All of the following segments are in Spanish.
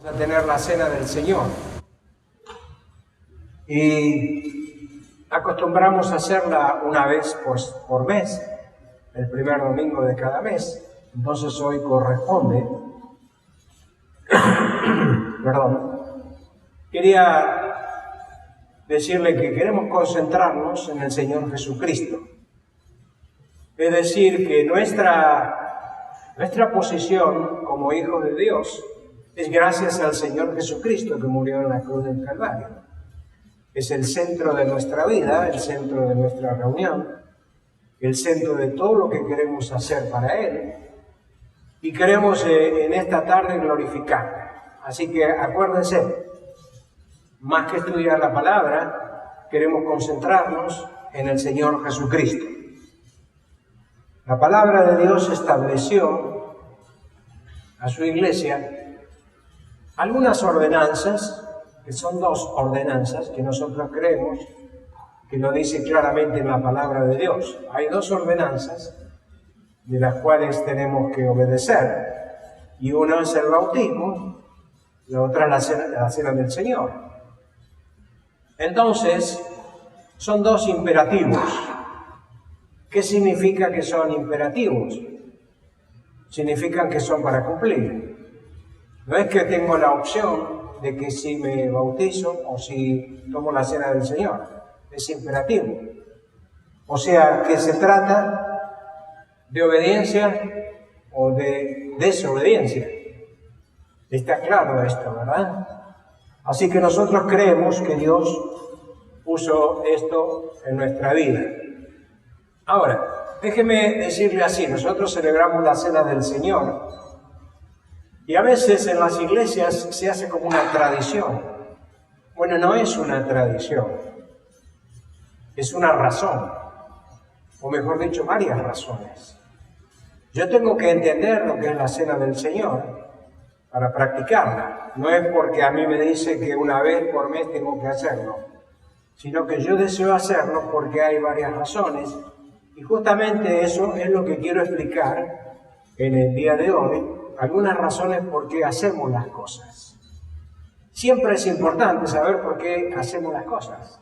a tener la cena del Señor y acostumbramos a hacerla una vez por mes, el primer domingo de cada mes. Entonces hoy corresponde, quería decirle que queremos concentrarnos en el Señor Jesucristo. Es decir, que nuestra posición como hijos de Dios es gracias al Señor Jesucristo que murió en la cruz del Calvario. Es el centro de nuestra vida, el centro de nuestra reunión, el centro de todo lo que queremos hacer para Él. Y queremos en esta tarde glorificarle. Así que acuérdense, más que estudiar la palabra, queremos concentrarnos en el Señor Jesucristo. La palabra de Dios estableció a su iglesia algunas ordenanzas, que son dos ordenanzas que nosotros creemos que lo dice claramente en la palabra de Dios. Hay dos ordenanzas de las cuales tenemos que obedecer, y una es el bautismo, la otra es la cena del Señor. Entonces, son dos imperativos. ¿Qué significa que son imperativos? Significan que son para cumplir. No es que tengo la opción de que si me bautizo o si tomo la cena del Señor. Es imperativo. O sea, que se trata de obediencia o de desobediencia. Está claro esto, ¿verdad? Así que nosotros creemos que Dios puso esto en nuestra vida. Ahora, déjeme decirle así, nosotros celebramos la cena del Señor y a veces en las iglesias se hace como una tradición. Bueno, no es una tradición, es una razón, o mejor dicho, varias razones. Yo tengo que entender lo que es la cena del Señor para practicarla. No es porque a mí me dice que una vez por mes tengo que hacerlo, sino que yo deseo hacerlo porque hay varias razones. Y justamente eso es lo que quiero explicar en el día de hoy, algunas razones por qué hacemos las cosas. Siempre es importante saber por qué hacemos las cosas.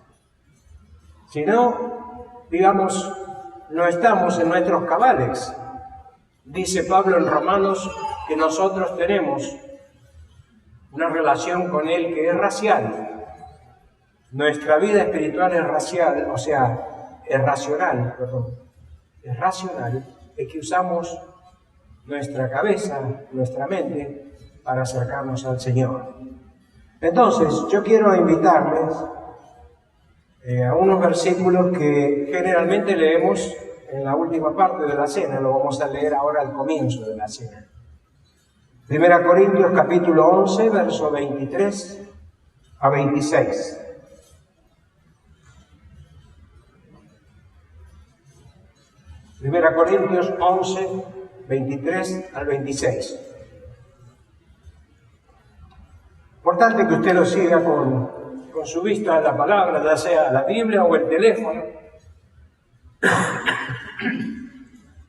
Si no, digamos, no estamos en nuestros cabales. Dice Pablo en Romanos que nosotros tenemos una relación con Él que es racial. Nuestra vida espiritual es racial, o sea, es racional, es racional, es que usamos nuestra cabeza, nuestra mente, para acercarnos al Señor. Entonces, yo quiero invitarles a unos versículos que generalmente leemos en la última parte de la cena, lo vamos a leer ahora al comienzo de la cena. 1 Corintios capítulo 11, verso 23 a 26. Primera Corintios 11, 23 al 26. Importante que usted lo siga con su vista a la palabra, ya sea la Biblia o el teléfono,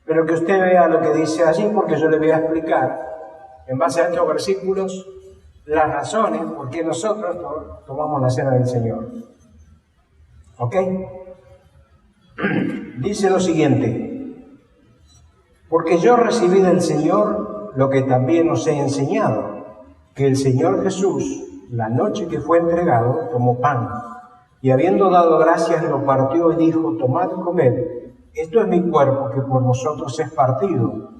pero que usted vea lo que dice allí, porque yo le voy a explicar, en base a estos versículos, las razones por qué nosotros tomamos la cena del Señor. ¿Ok? Dice lo siguiente: porque yo recibí del Señor lo que también os he enseñado, que el Señor Jesús, la noche que fue entregado, tomó pan, y habiendo dado gracias lo partió y dijo: tomad y comed, esto es mi cuerpo que por vosotros es partido,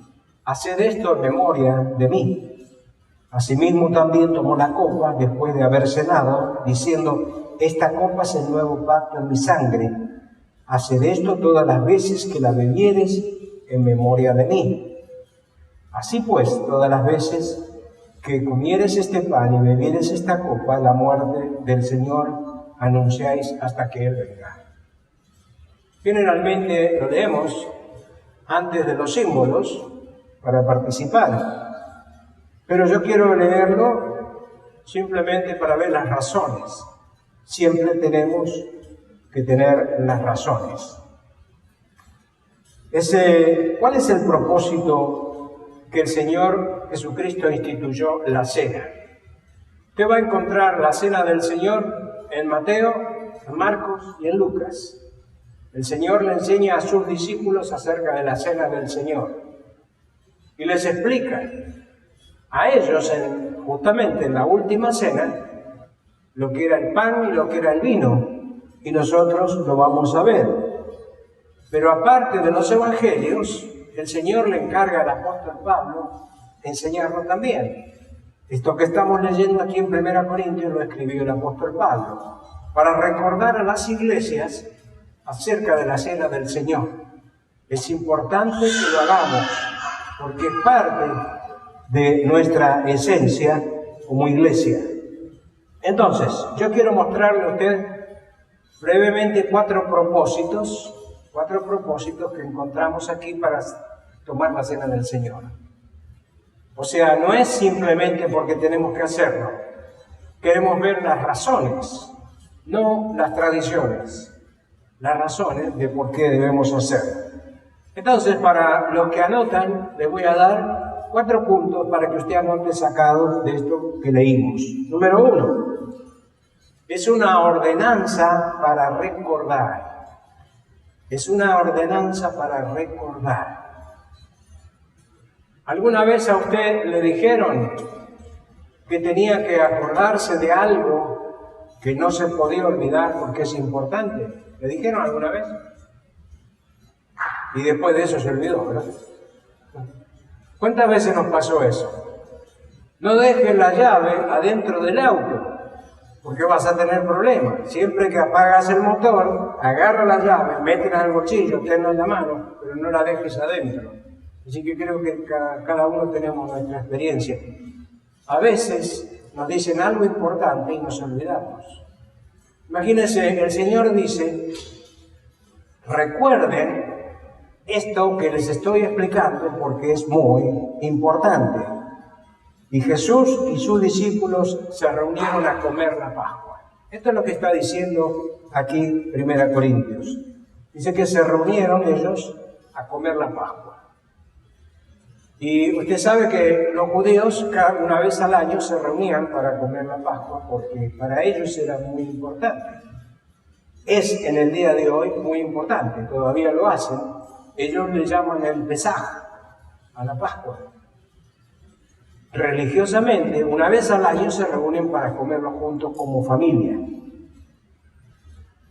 haced esto en memoria de mí. Asimismo también tomó la copa después de haber cenado, diciendo: esta copa es el nuevo pacto en mi sangre, haced esto todas las veces que la bebiereis en memoria de mí. Así pues, todas las veces que comieres este pan y bebieres esta copa, la muerte del Señor anunciáis hasta que Él venga. Generalmente lo leemos antes de los símbolos para participar, pero yo quiero leerlo simplemente para ver las razones. Siempre tenemos que tener las razones. ¿Cuál es el propósito que el Señor Jesucristo instituyó la cena? Usted va a encontrar la cena del Señor en Mateo, en Marcos y en Lucas. El Señor le enseña a sus discípulos acerca de la cena del Señor y les explica a ellos justamente en la última cena lo que era el pan y lo que era el vino, y nosotros lo vamos a ver. Pero aparte de los evangelios, el Señor le encarga al apóstol Pablo enseñarlo también. Esto que estamos leyendo aquí en 1 Corintios lo escribió el apóstol Pablo para recordar a las iglesias acerca de la cena del Señor. Es importante que lo hagamos porque es parte de nuestra esencia como iglesia. Entonces, yo quiero mostrarle a usted brevemente cuatro propósitos que encontramos aquí para tomar la cena del Señor. O sea, no es simplemente porque tenemos que hacerlo. Queremos ver las razones, no las tradiciones. Las razones de por qué debemos hacerlo. Entonces, para los que anotan, les voy a dar 4 puntos para que usted anote sacados de esto que leímos. Número 1. Es una ordenanza para recordar. Es una ordenanza para recordar. ¿Alguna vez a usted le dijeron que tenía que acordarse de algo que no se podía olvidar porque es importante? ¿Le dijeron alguna vez? Y después de eso se olvidó, ¿verdad? ¿Cuántas veces nos pasó eso? No dejes la llave adentro del auto, porque vas a tener problemas. Siempre que apagas el motor, agarra la llave, métela en el bolsillo, tenla en la mano, pero no la dejes adentro. Así que creo que cada uno tenemos nuestra experiencia. A veces nos dicen algo importante y nos olvidamos. Imagínense, el Señor dice, recuerden esto que les estoy explicando porque es muy importante. Y Jesús y sus discípulos se reunieron a comer la Pascua. Esto es lo que está diciendo aquí 1 Corintios. Dice que se reunieron ellos a comer la Pascua. Y usted sabe que los judíos una vez al año se reunían para comer la Pascua porque para ellos era muy importante. Es en el día de hoy muy importante, todavía lo hacen. Ellos le llaman el Pesaj a la Pascua. Religiosamente, una vez al año se reúnen para comerlo juntos como familia.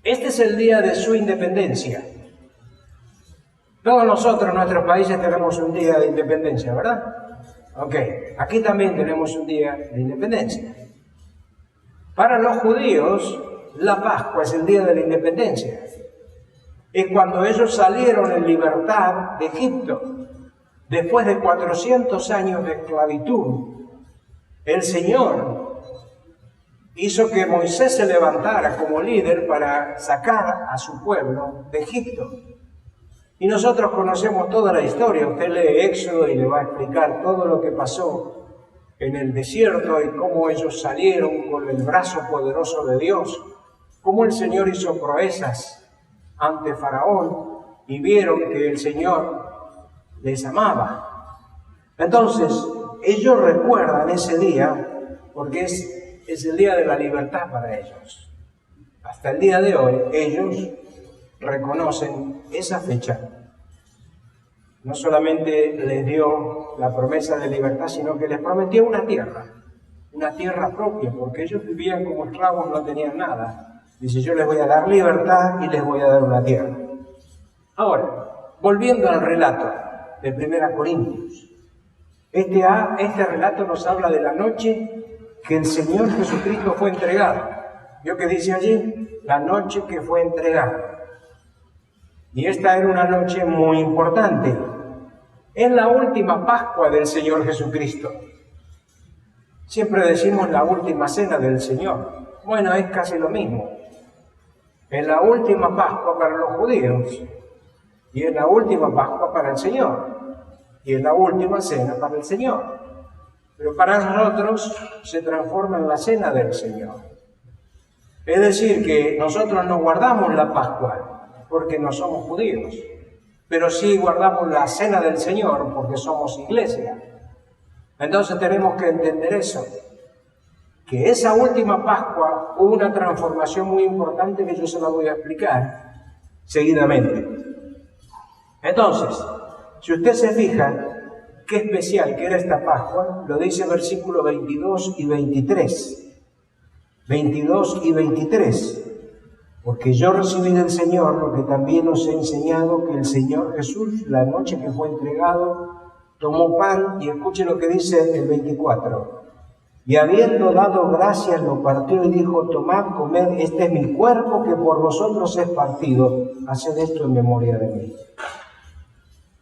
Este es el día de su independencia. Todos nosotros en nuestros países tenemos un día de independencia, ¿verdad? Ok, aquí también tenemos un día de independencia. Para los judíos, la Pascua es el día de la independencia. Es cuando ellos salieron en libertad de Egipto. Después de 400 años de esclavitud, el Señor hizo que Moisés se levantara como líder para sacar a su pueblo de Egipto. Y nosotros conocemos toda la historia. Usted lee Éxodo y le va a explicar todo lo que pasó en el desierto y cómo ellos salieron con el brazo poderoso de Dios, cómo el Señor hizo proezas ante Faraón y vieron que el Señor les amaba. Entonces, ellos recuerdan ese día porque es el día de la libertad para ellos. Hasta el día de hoy, ellos reconocen esa fecha. No solamente les dio la promesa de libertad, sino que les prometió una tierra propia, porque ellos vivían como esclavos, no tenían nada. Dice, yo les voy a dar libertad y les voy a dar una tierra. Ahora, volviendo al relato de 1 Corintios. Este relato nos habla de la noche que el Señor Jesucristo fue entregado. ¿Vio que dice allí? La noche que fue entregado. Y esta era una noche muy importante. Es la última Pascua del Señor Jesucristo. Siempre decimos la última cena del Señor. Bueno, es casi lo mismo. Es la última Pascua para los judíos. Y es la última Pascua para el Señor. Y es la última cena para el Señor. Pero para nosotros se transforma en la cena del Señor. Es decir, que nosotros no guardamos la Pascua porque no somos judíos, pero sí guardamos la cena del Señor porque somos iglesia. Entonces tenemos que entender eso, que esa última Pascua hubo una transformación muy importante que yo se la voy a explicar seguidamente. Entonces, si usted se fija, qué especial que era esta Pascua, lo dice el versículo 22 y 23. 22 y 23. Porque yo recibí del Señor lo que también os he enseñado, que el Señor Jesús, la noche que fue entregado, tomó pan, y escuche lo que dice el 24. Y habiendo dado gracias, lo partió y dijo: tomad, comed, este es mi cuerpo que por vosotros es partido. Haced esto en memoria de mí.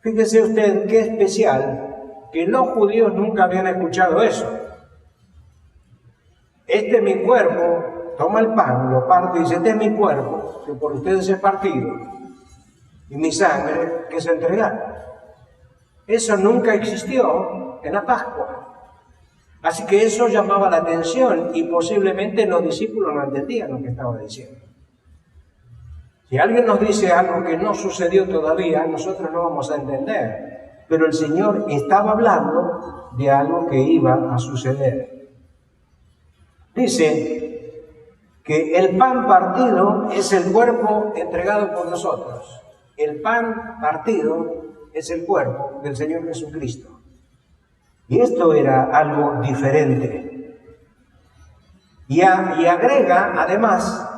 Fíjese usted qué especial, que los judíos nunca habían escuchado eso. Este es mi cuerpo, toma el pan, lo parte y dice: este es mi cuerpo, que por ustedes es partido, y mi sangre, que es entregada. Eso nunca existió en la Pascua. Así que eso llamaba la atención y posiblemente los discípulos no entendían lo que estaba diciendo. Si alguien nos dice algo que no sucedió todavía, nosotros no vamos a entender. Pero el Señor estaba hablando de algo que iba a suceder. Dice que el pan partido es el cuerpo entregado por nosotros. El pan partido es el cuerpo del Señor Jesucristo. Y esto era algo diferente. Y agrega, además,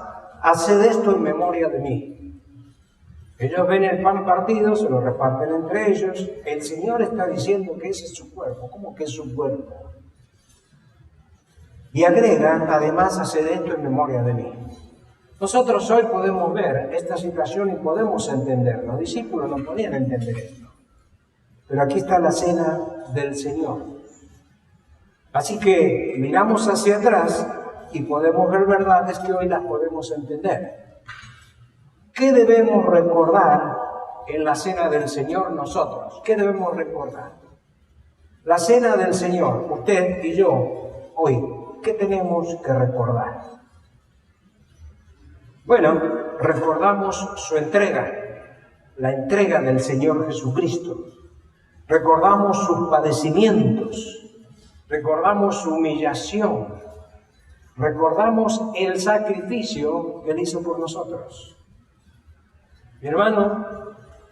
haced esto en memoria de mí. Ellos ven el pan partido, se lo reparten entre ellos. El Señor está diciendo que ese es su cuerpo. ¿Cómo que es su cuerpo? Y agrega, además, haced esto en memoria de mí. Nosotros hoy podemos ver esta situación y podemos entender. Los discípulos no podían entender esto. Pero aquí está la cena del Señor. Así que miramos hacia atrás y podemos ver verdades que hoy las podemos entender. ¿Qué debemos recordar en la cena del Señor nosotros? ¿Qué debemos recordar? La cena del Señor, usted y yo, hoy, ¿qué tenemos que recordar? Bueno, recordamos su entrega, la entrega del Señor Jesucristo. Recordamos sus padecimientos, recordamos su humillación, recordamos el sacrificio que Él hizo por nosotros. Mi hermano,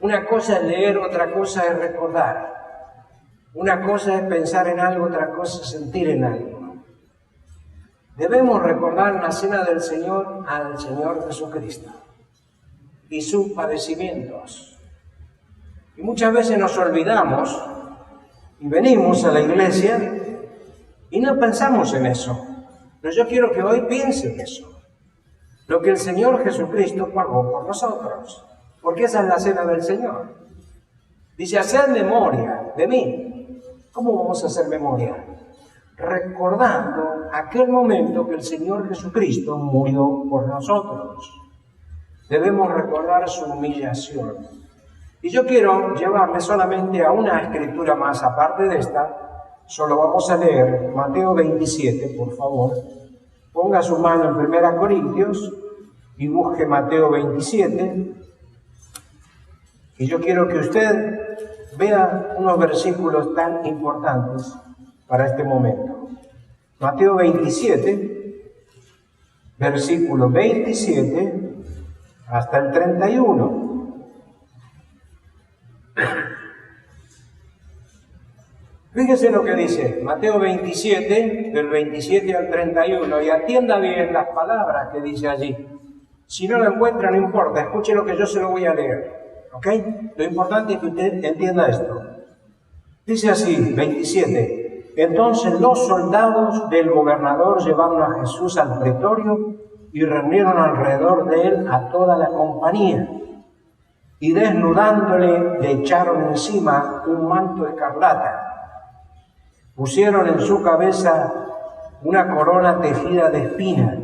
una cosa es leer, otra cosa es recordar. Una cosa es pensar en algo, otra cosa es sentir en algo. Debemos recordar en la cena del Señor al Señor Jesucristo y sus padecimientos. Y muchas veces nos olvidamos y venimos a la iglesia y no pensamos en eso. Pero yo quiero que hoy piensen en eso. Lo que el Señor Jesucristo pagó por nosotros. Porque esa es la cena del Señor. Dice, haced memoria de mí. ¿Cómo vamos a hacer memoria? Recordando aquel momento que el Señor Jesucristo murió por nosotros. Debemos recordar su humillación. Y yo quiero llevarle solamente a una escritura más, aparte de esta, solo vamos a leer Mateo 27, por favor. Ponga su mano en 1 Corintios y busque Mateo 27. Y yo quiero que usted vea unos versículos tan importantes para este momento. Mateo 27, versículo 27 hasta el 31. Fíjese lo que dice Mateo 27, del 27 al 31, y atienda bien las palabras que dice allí. Si no lo encuentra, no importa, escuche lo que yo se lo voy a leer, ¿ok? Lo importante es que usted entienda esto. Dice así, 27, entonces los soldados del gobernador llevaron a Jesús al pretorio y reunieron alrededor de él a toda la compañía. Y desnudándole, le echaron encima un manto escarlata. Pusieron en su cabeza una corona tejida de espinas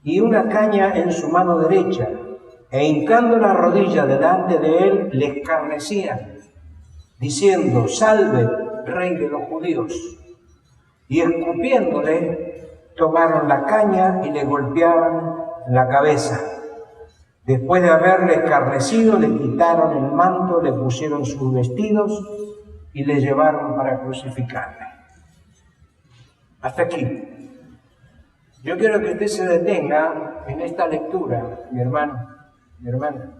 y una caña en su mano derecha, e hincando la rodilla delante de él, le escarnecían, diciendo, salve, rey de los judíos. Y escupiéndole, tomaron la caña y le golpeaban la cabeza. Después de haberle escarnecido, le quitaron el manto, le pusieron sus vestidos y le llevaron para crucificarle. Hasta aquí. Yo quiero que usted se detenga en esta lectura, mi hermano, mi hermana,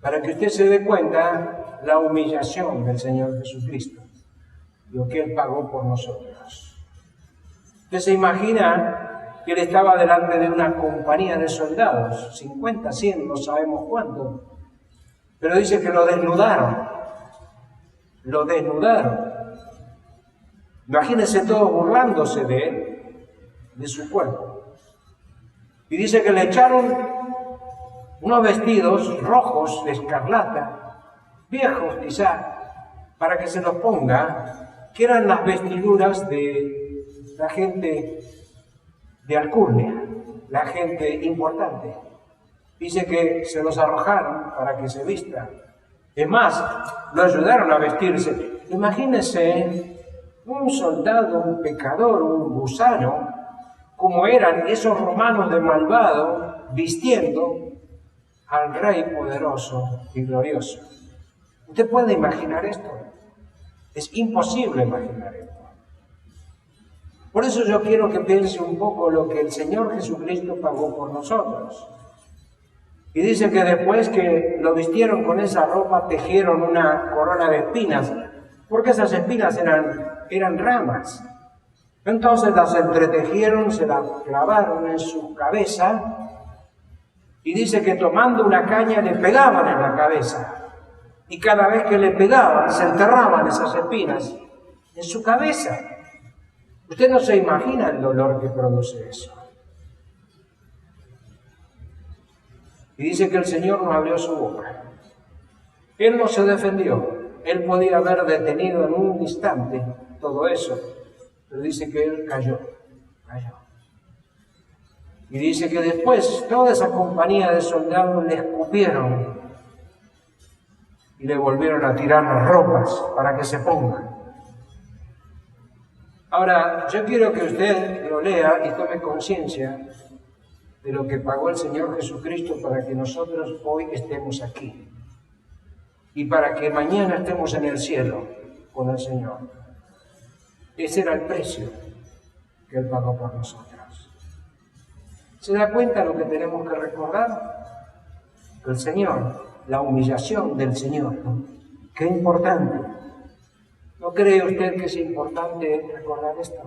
para que usted se dé cuenta la humillación del Señor Jesucristo, lo que Él pagó por nosotros. Usted se imagina que Él estaba delante de una compañía de soldados, 50, 100, no sabemos cuánto, pero dice que lo desnudaron. Lo desnudaron. Imagínense todos burlándose de Él, de su cuerpo. Y dice que le echaron unos vestidos rojos de escarlata, viejos quizá, para que se los ponga, que eran las vestiduras de la gente de alcurnia, la gente importante. Dice que se los arrojaron para que se vista. Es más, lo ayudaron a vestirse. Imagínense un soldado, un pecador, un gusano, como eran esos romanos de malvado, vistiendo al Rey poderoso y glorioso. ¿Usted puede imaginar esto? Es imposible imaginar esto. Por eso yo quiero que piense un poco lo que el Señor Jesucristo pagó por nosotros. Y dice que después que lo vistieron con esa ropa, tejieron una corona de espinas, porque esas espinas eran ramas. Entonces las entretejieron, se las clavaron en su cabeza, y dice que tomando una caña le pegaban en la cabeza. Y cada vez que le pegaban, se enterraban esas espinas en su cabeza. Usted no se imagina el dolor que produce eso. Y dice que el Señor no abrió su boca. Él no se defendió. Él podía haber detenido en un instante todo eso, pero dice que Él cayó. Y dice que después toda esa compañía de soldados le escupieron y le volvieron a tirar las ropas para que se ponga. Ahora, yo quiero que usted lo lea y tome conciencia de lo que pagó el Señor Jesucristo para que nosotros hoy estemos aquí y para que mañana estemos en el cielo con el Señor. Ese era el precio que Él pagó por nosotros. ¿Se da cuenta lo que tenemos que recordar? Que el Señor, la humillación del Señor, ¿no? Qué importante. ¿No cree usted que es importante recordar esto?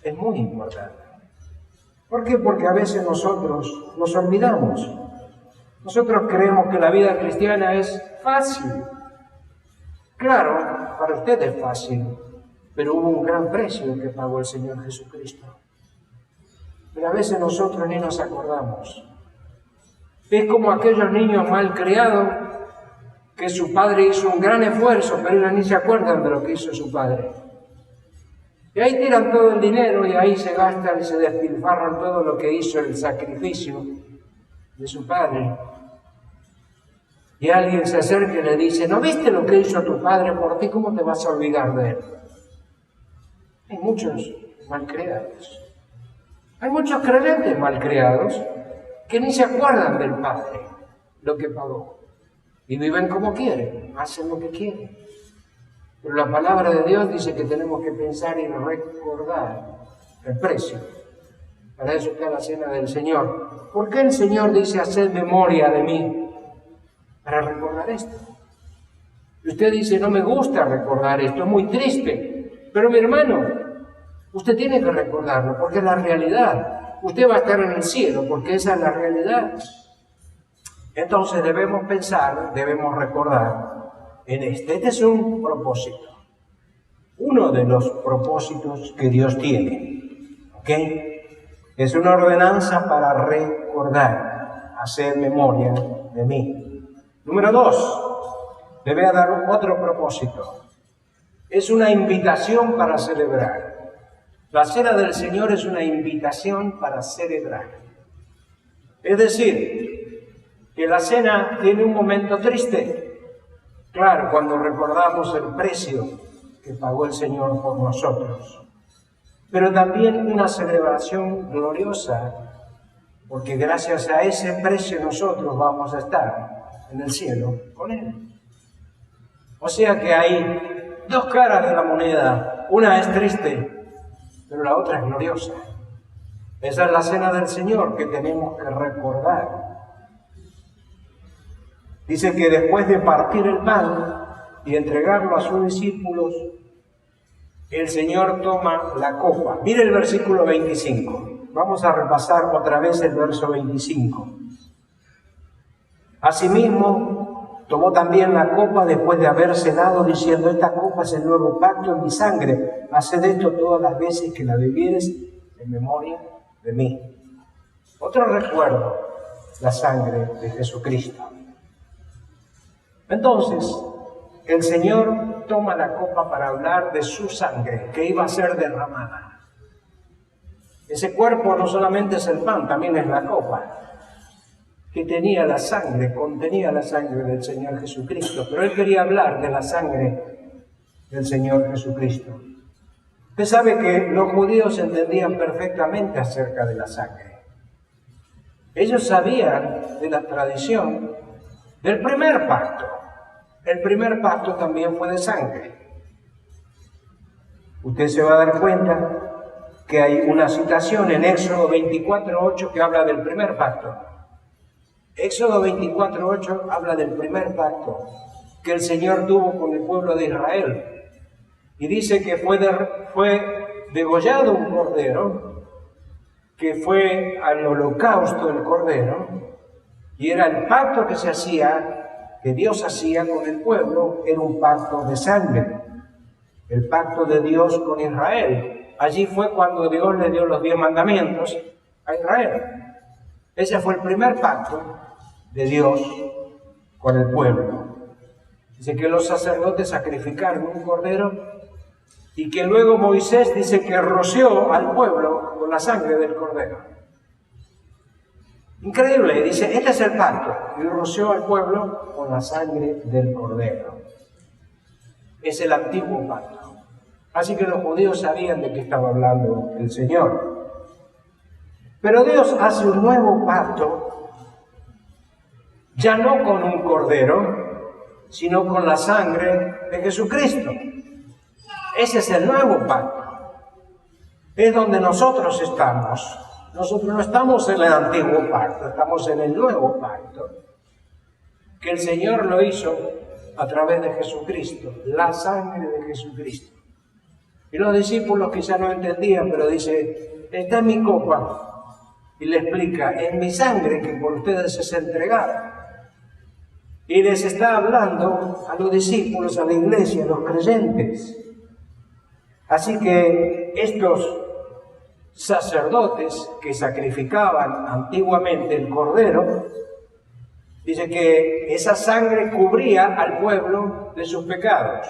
Es muy importante. ¿Por qué? Porque a veces nosotros nos olvidamos. Nosotros creemos que la vida cristiana es fácil. Claro, para usted es fácil, pero hubo un gran precio que pagó el Señor Jesucristo. Pero a veces nosotros ni nos acordamos. Es como aquellos niños mal criados que su padre hizo un gran esfuerzo, pero ellos ni se acuerdan de lo que hizo su padre. Y ahí tiran todo el dinero y ahí se gastan y se despilfarran todo lo que hizo el sacrificio de su padre. Y alguien se acerca y le dice, ¿no viste lo que hizo tu padre por ti? ¿Cómo te vas a olvidar de él? Hay muchos malcriados. Hay muchos creyentes malcriados que ni se acuerdan del Padre, lo que pagó. Y viven como quieren, hacen lo que quieren. Pero la palabra de Dios dice que tenemos que pensar y recordar el precio. Para eso está la cena del Señor. ¿Por qué el Señor dice haced memoria de mí? Para recordar esto. Y usted dice, no me gusta recordar esto, es muy triste. Pero mi hermano, usted tiene que recordarlo porque es la realidad. Usted va a estar en el cielo porque esa es la realidad. Entonces debemos pensar, debemos recordar en este. Este es un propósito. Uno de los propósitos que Dios tiene. ¿Ok? Es una ordenanza para recordar, hacer memoria de mí. Número 2, le voy a dar otro propósito. Es una invitación para celebrar. La cena del Señor es una invitación para celebrar. Es decir, que la cena tiene un momento triste. Claro, cuando recordamos el precio que pagó el Señor por nosotros. Pero también una celebración gloriosa, porque gracias a ese precio nosotros vamos a estar en el cielo con Él. O sea que hay dos caras de la moneda. Una es triste, pero la otra es gloriosa. Esa es la cena del Señor que tenemos que recordar. Dice que después de partir el pan y entregarlo a sus discípulos, el Señor toma la copa. Mire el versículo 25. Vamos a repasar otra vez el verso 25. Asimismo, tomó también la copa después de haber cenado, diciendo: esta copa es el nuevo pacto en mi sangre. Haced esto todas las veces que la bebieres en memoria de mí. Otro recuerdo, la sangre de Jesucristo. Entonces, el Señor toma la copa para hablar de su sangre, que iba a ser derramada. Ese cuerpo no solamente es el pan, también es la copa, que tenía la sangre, contenía la sangre del Señor Jesucristo. Pero Él quería hablar de la sangre del Señor Jesucristo. Usted sabe que los judíos entendían perfectamente acerca de la sangre. Ellos sabían de la tradición del primer pacto. El primer pacto también fue de sangre. Usted se va a dar cuenta que hay una citación en Éxodo 24:8 que habla del primer pacto. Éxodo 24:8 habla del primer pacto que el Señor tuvo con el pueblo de Israel. Y dice que fue degollado un cordero, que fue al holocausto el cordero, y era el pacto que se hacía, que Dios hacía con el pueblo, era un pacto de sangre, el pacto de Dios con Israel. Allí fue cuando Dios le dio los 10 mandamientos a Israel. Ese fue el primer pacto de Dios con el pueblo. Dice que los sacerdotes sacrificaron un cordero y que luego Moisés dice que roció al pueblo con la sangre del cordero. Increíble, dice, este es el pacto, y roció al pueblo con la sangre del cordero. Es el antiguo pacto. Así que los judíos sabían de qué estaba hablando el Señor. Pero Dios hace un nuevo pacto, ya no con un cordero, sino con la sangre de Jesucristo. Ese es el nuevo pacto. Es donde nosotros estamos. Nosotros no estamos en el antiguo pacto, estamos en el nuevo pacto, que el Señor lo hizo a través de Jesucristo, la sangre de Jesucristo. Y los discípulos quizá no entendían, pero dice, está en mi copa, y le explica, en mi sangre que por ustedes es entregada. Y les está hablando a los discípulos, a la iglesia, a los creyentes. Así que estos sacerdotes que sacrificaban antiguamente el cordero, dice que esa sangre cubría al pueblo de sus pecados.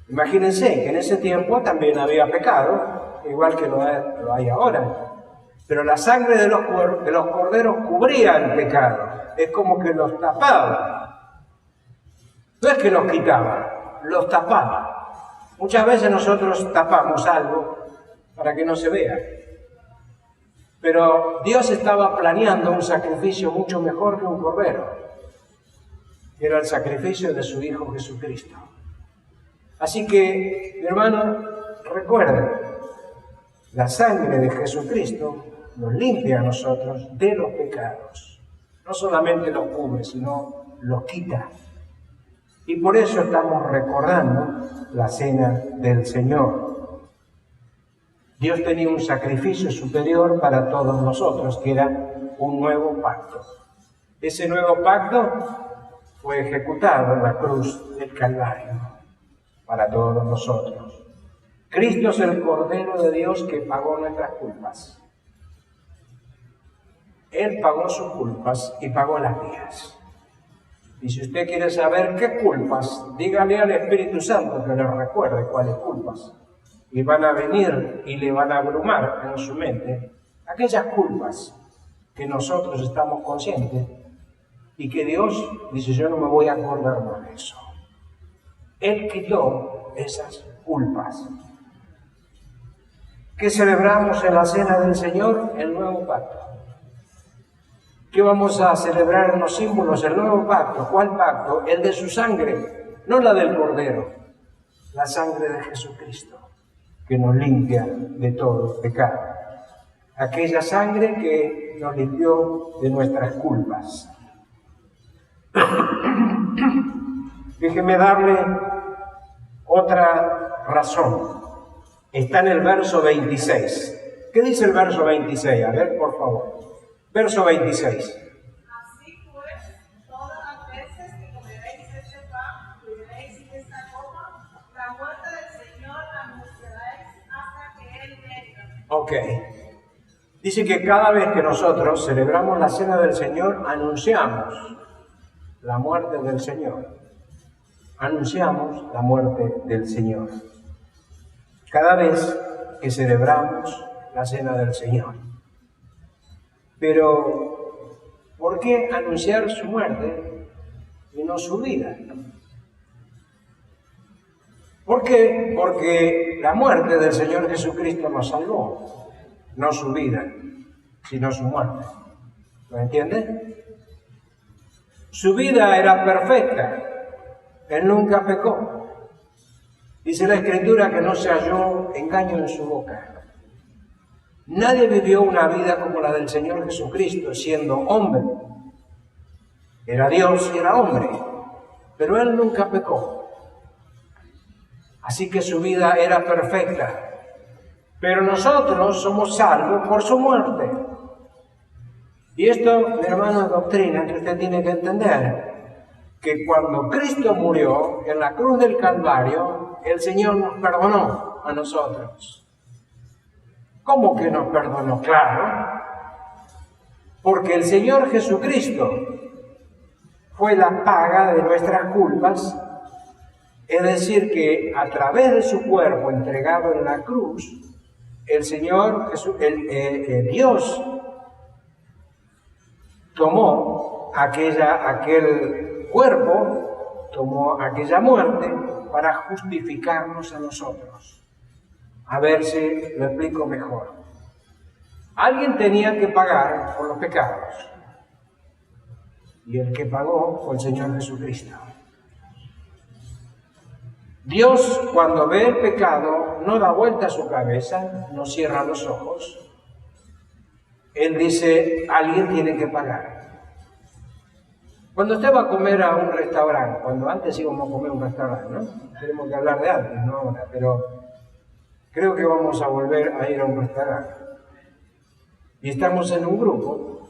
Imagínense que en ese tiempo también había pecado, igual que lo hay ahora. Pero la sangre de los corderos cubría el pecado. Es como que los tapaba. No es que los quitaba, los tapaba. Muchas veces nosotros tapamos algo para que no se vea. Pero Dios estaba planeando un sacrificio mucho mejor que un cordero. Era el sacrificio de su Hijo Jesucristo. Así que, mi hermano, recuerden, la sangre de Jesucristo nos limpia a nosotros de los pecados. No solamente los cubre, sino los quita. Y por eso estamos recordando la cena del Señor. Dios tenía un sacrificio superior para todos nosotros, que era un nuevo pacto. Ese nuevo pacto fue ejecutado en la cruz del Calvario para todos nosotros. Cristo es el Cordero de Dios que pagó nuestras culpas. Él pagó sus culpas y pagó las mías. Y si usted quiere saber qué culpas, dígale al Espíritu Santo que le recuerde cuáles culpas. Y van a venir y le van a abrumar en su mente aquellas culpas que nosotros estamos conscientes y que Dios dice, yo no me voy a acordar más de eso. Él quitó esas culpas. ¿Qué celebramos en la cena del Señor? El nuevo pacto. ¿Qué vamos a celebrar en los símbolos? El nuevo pacto. ¿Cuál pacto? El de su sangre, no la del Cordero. La sangre de Jesucristo, que nos limpia de todo pecado. aquella sangre que nos limpió de nuestras culpas. Déjeme darle otra razón. Está en el verso 26. ¿Qué dice el verso 26? A ver, por favor. Verso 26. Así pues, todas las veces que comeréis este pan y beberéis esta copa, la muerte del Señor anunciaréis hasta que Él venga. Ok. Dice que cada vez que nosotros celebramos la cena del Señor, anunciamos la muerte del Señor. Anunciamos la muerte del Señor. Cada vez que celebramos la cena del Señor. Pero, ¿por qué anunciar su muerte y no su vida? ¿Por qué? Porque la muerte del Señor Jesucristo nos salvó, no su vida, sino su muerte. ¿Lo entiende? Su vida era perfecta, Él nunca pecó. Dice la Escritura que no se halló engaño en su boca. Nadie vivió una vida como la del Señor Jesucristo, siendo hombre. Era Dios y era hombre, pero Él nunca pecó. Así que su vida era perfecta. Pero nosotros somos salvos por su muerte. Y esto, mi hermano, es doctrina que usted tiene que entender. Que cuando Cristo murió en la cruz del Calvario, el Señor nos perdonó a nosotros. ¿Cómo que nos perdonó? Claro, porque el Señor Jesucristo fue la paga de nuestras culpas, es decir, que a través de su cuerpo entregado en la cruz, el Señor Dios tomó aquel cuerpo, tomó aquella muerte para justificarnos a nosotros. A ver si lo explico mejor. Alguien tenía que pagar por los pecados. Y el que pagó fue el Señor Jesucristo. Dios, cuando ve el pecado, no da vuelta a su cabeza, no cierra los ojos. Él dice, alguien tiene que pagar. Cuando usted va a comer a un restaurante, cuando antes íbamos a comer a un restaurante, ¿no? Tenemos que hablar de antes, no ahora, pero creo que vamos a volver a ir a un restaurante. Y estamos en un grupo,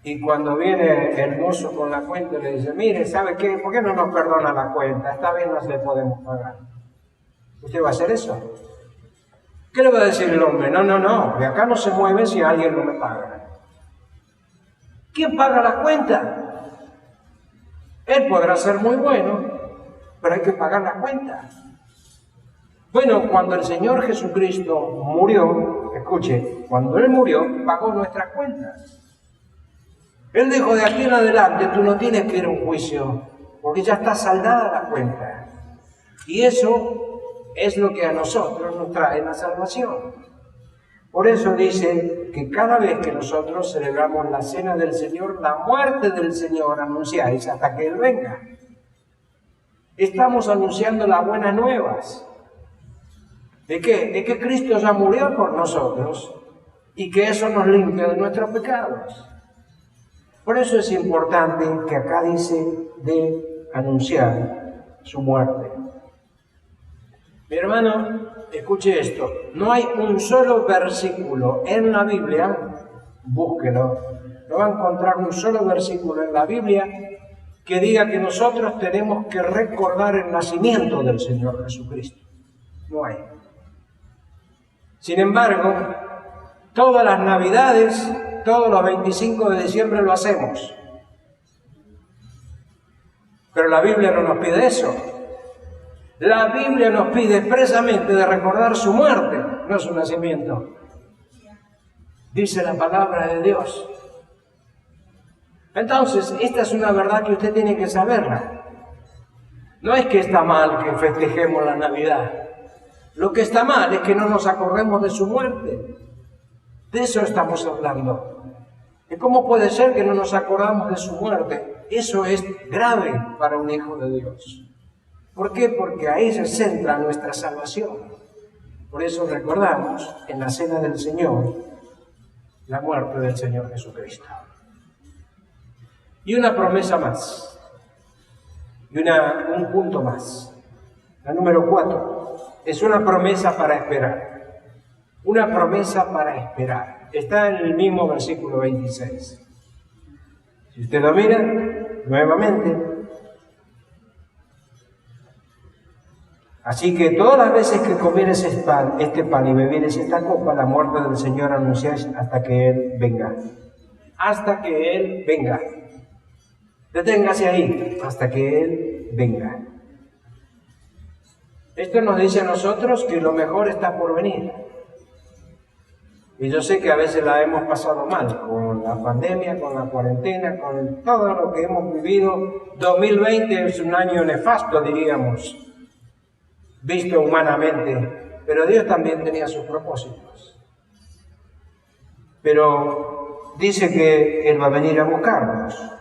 y cuando viene el mozo con la cuenta, le dice, mire, ¿sabe qué? ¿Por qué no nos perdona la cuenta? Esta vez no se le podemos pagar. ¿Usted va a hacer eso? ¿Qué le va a decir el hombre? No, de acá no se mueve si alguien no me paga. ¿Quién paga la cuenta? Él podrá ser muy bueno, pero hay que pagar la cuenta. Bueno, cuando el Señor Jesucristo murió, escuche, cuando Él murió, pagó nuestras cuentas. Él dijo, de aquí en adelante tú no tienes que ir a un juicio, porque ya está saldada la cuenta. Y eso es lo que a nosotros nos trae la salvación. Por eso dice que cada vez que nosotros celebramos la cena del Señor, la muerte del Señor anunciáis hasta que Él venga. Estamos anunciando las buenas nuevas. ¿De qué? De que Cristo ya murió por nosotros y que eso nos limpia de nuestros pecados. Por eso es importante que acá dice de anunciar su muerte. Mi hermano, escuche esto. No hay un solo versículo en la Biblia, búsquelo, no va a encontrar un solo versículo en la Biblia que diga que nosotros tenemos que recordar el nacimiento del Señor Jesucristo. No hay. Sin embargo, todas las Navidades, todos los 25 de diciembre lo hacemos. Pero la Biblia no nos pide eso. La Biblia nos pide expresamente de recordar su muerte, no su nacimiento. Dice la palabra de Dios. Entonces, esta es una verdad que usted tiene que saberla. No es que está mal que festejemos la Navidad. Lo que está mal es que no nos acordemos de su muerte. De eso estamos hablando. ¿Y cómo puede ser que no nos acordamos de su muerte? Eso es grave para un hijo de Dios. ¿Por qué? Porque ahí se centra nuestra salvación. Por eso recordamos en la cena del Señor la muerte del Señor Jesucristo. Y una promesa más, y un punto más. La número 4, es una promesa para esperar. Una promesa para esperar. Está en el mismo versículo 26. Si usted lo mira, nuevamente. Así que todas las veces que comieres este pan y bebieres esta copa, la muerte del Señor anunciáis hasta que Él venga. Hasta que Él venga. Deténgase ahí, hasta que Él venga. Esto nos dice a nosotros que lo mejor está por venir. Y yo sé que a veces la hemos pasado mal con la pandemia, con la cuarentena, con todo lo que hemos vivido. 2020 es un año nefasto, diríamos, visto humanamente, pero Dios también tenía sus propósitos. Pero dice que Él va a venir a buscarnos.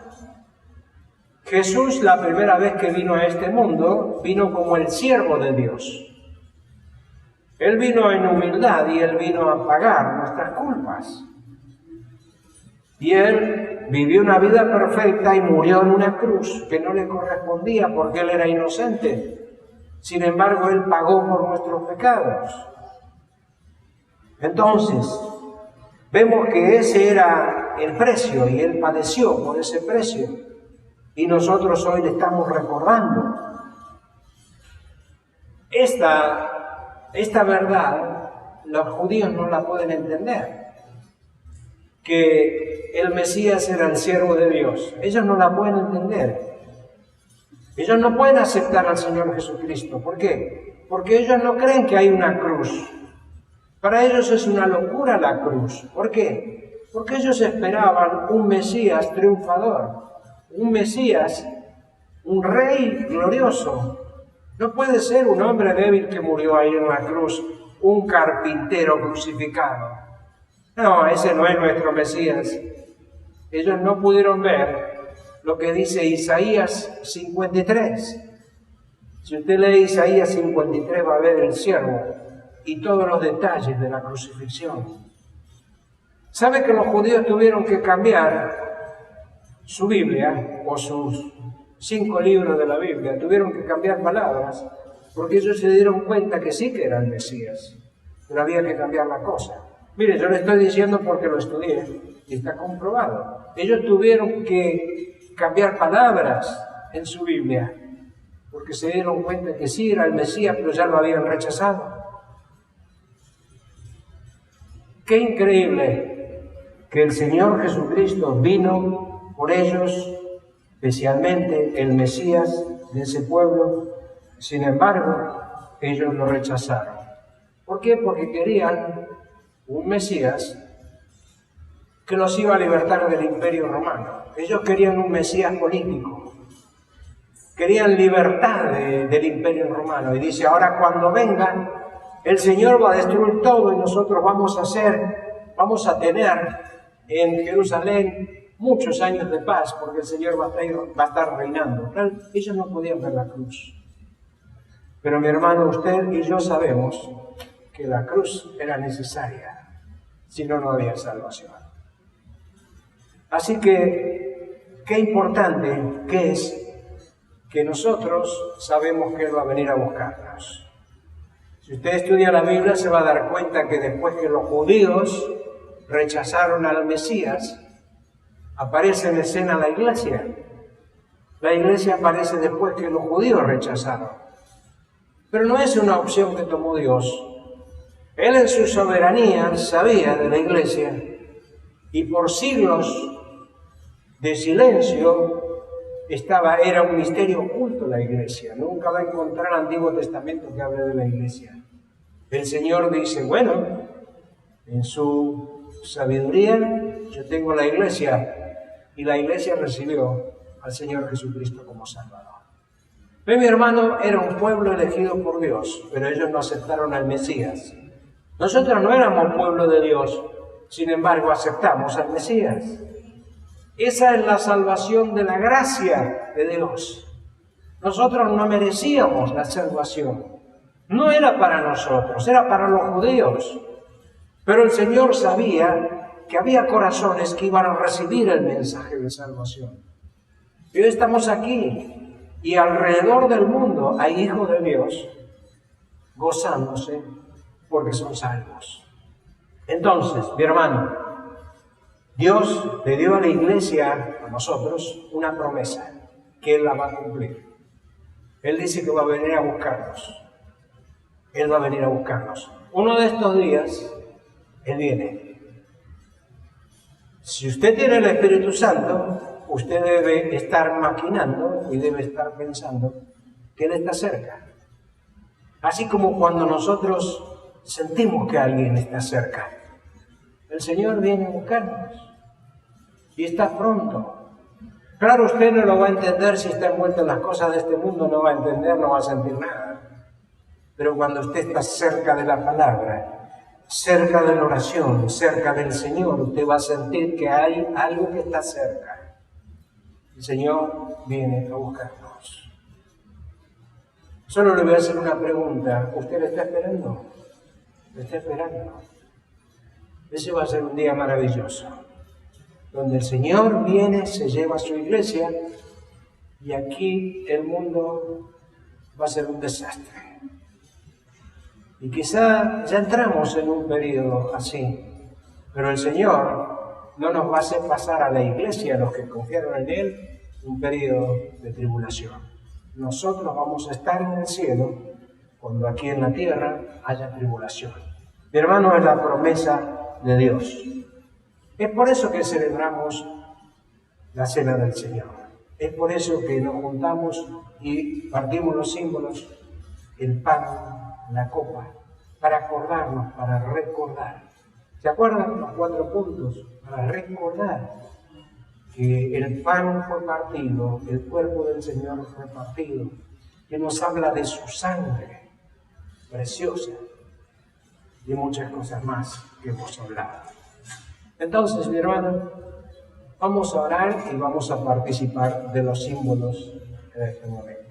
Jesús, la primera vez que vino a este mundo, vino como el siervo de Dios. Él vino en humildad y Él vino a pagar nuestras culpas. Y Él vivió una vida perfecta y murió en una cruz que no le correspondía porque Él era inocente. Sin embargo, Él pagó por nuestros pecados. Entonces, vemos que ese era el precio y Él padeció por ese precio. Y nosotros hoy le estamos recordando. Esta verdad, los judíos no la pueden entender. Que el Mesías era el siervo de Dios. Ellos no la pueden entender. Ellos no pueden aceptar al Señor Jesucristo. ¿Por qué? Porque ellos no creen que hay una cruz. Para ellos es una locura la cruz. ¿Por qué? Porque ellos esperaban un Mesías triunfador. Un Mesías, un rey glorioso. No puede ser un hombre débil que murió ahí en la cruz, un carpintero crucificado. No, ese no es nuestro Mesías. Ellos no pudieron ver lo que dice Isaías 53. Si usted lee Isaías 53 va a ver el siervo y todos los detalles de la crucifixión. ¿Sabe que los judíos tuvieron que cambiar su Biblia o sus 5 libros de la Biblia? Tuvieron que cambiar palabras porque ellos se dieron cuenta que sí que era el Mesías, pero había que cambiar la cosa. Mire, yo le estoy diciendo porque lo estudié y está comprobado. Ellos tuvieron que cambiar palabras en su Biblia porque se dieron cuenta que sí era el Mesías, pero ya lo habían rechazado. Qué increíble que el Señor Jesucristo vino por ellos, especialmente el Mesías de ese pueblo. Sin embargo, ellos lo rechazaron. ¿Por qué? Porque querían un Mesías que los iba a libertar del Imperio Romano. Ellos querían un Mesías político. Querían libertad del Imperio Romano. Y dice, ahora cuando vengan, el Señor va a destruir todo y nosotros vamos a tener en Jerusalén muchos años de paz, porque el Señor va a estar reinando. Ellos no podían ver la cruz. Pero mi hermano, usted y yo sabemos que la cruz era necesaria, si no, no había salvación. Así que, qué importante que es que nosotros sabemos que Él va a venir a buscarnos. Si usted estudia la Biblia, se va a dar cuenta que después que los judíos rechazaron al Mesías, aparece en escena la iglesia. La iglesia aparece después que los judíos rechazaron. Pero no es una opción que tomó Dios. Él en su soberanía sabía de la iglesia y por siglos de silencio era un misterio oculto la iglesia. Nunca va a encontrar el Antiguo Testamento que hable de la iglesia. El Señor dice, bueno, en su sabiduría yo tengo la iglesia, y la iglesia recibió al Señor Jesucristo como Salvador. Ve, mi hermano, era un pueblo elegido por Dios, pero ellos no aceptaron al Mesías. Nosotros no éramos pueblo de Dios, sin embargo aceptamos al Mesías. Esa es la salvación de la gracia de Dios. Nosotros no merecíamos la salvación. No era para nosotros, era para los judíos. Pero el Señor sabía que había corazones que iban a recibir el mensaje de salvación. Y hoy estamos aquí y alrededor del mundo hay hijos de Dios gozándose porque son salvos. Entonces, mi hermano, Dios le dio a la iglesia, a nosotros, una promesa, que Él la va a cumplir. Él dice que va a venir a buscarnos. Él va a venir a buscarnos. Uno de estos días, Él viene. Si usted tiene el Espíritu Santo, usted debe estar maquinando y debe estar pensando que Él está cerca. Así como cuando nosotros sentimos que alguien está cerca. El Señor viene a buscarnos y está pronto. Claro, usted no lo va a entender si está envuelto en las cosas de este mundo, no va a entender, no va a sentir nada. Pero cuando usted está cerca de la palabra, cerca de la oración, cerca del Señor, usted va a sentir que hay algo que está cerca. El Señor viene a buscarnos. Solo le voy a hacer una pregunta. ¿Usted le está esperando? ¿Le está esperando? Ese va a ser un día maravilloso, donde el Señor viene, se lleva a su iglesia, y aquí el mundo va a ser un desastre. Y quizá ya entramos en un periodo así, pero el Señor no nos va a hacer pasar a la iglesia, a los que confiaron en Él, un periodo de tribulación. Nosotros vamos a estar en el cielo cuando aquí en la tierra haya tribulación. Mi hermano, es la promesa de Dios. Es por eso que celebramos la cena del Señor. Es por eso que nos juntamos y partimos los símbolos, el pan, la copa, para acordarnos, para recordar. ¿Se acuerdan los 4 puntos? Para recordar que el pan fue partido, el cuerpo del Señor fue partido, que nos habla de su sangre preciosa y muchas cosas más que hemos hablado. Entonces, mi hermano, vamos a orar y vamos a participar de los símbolos en este momento.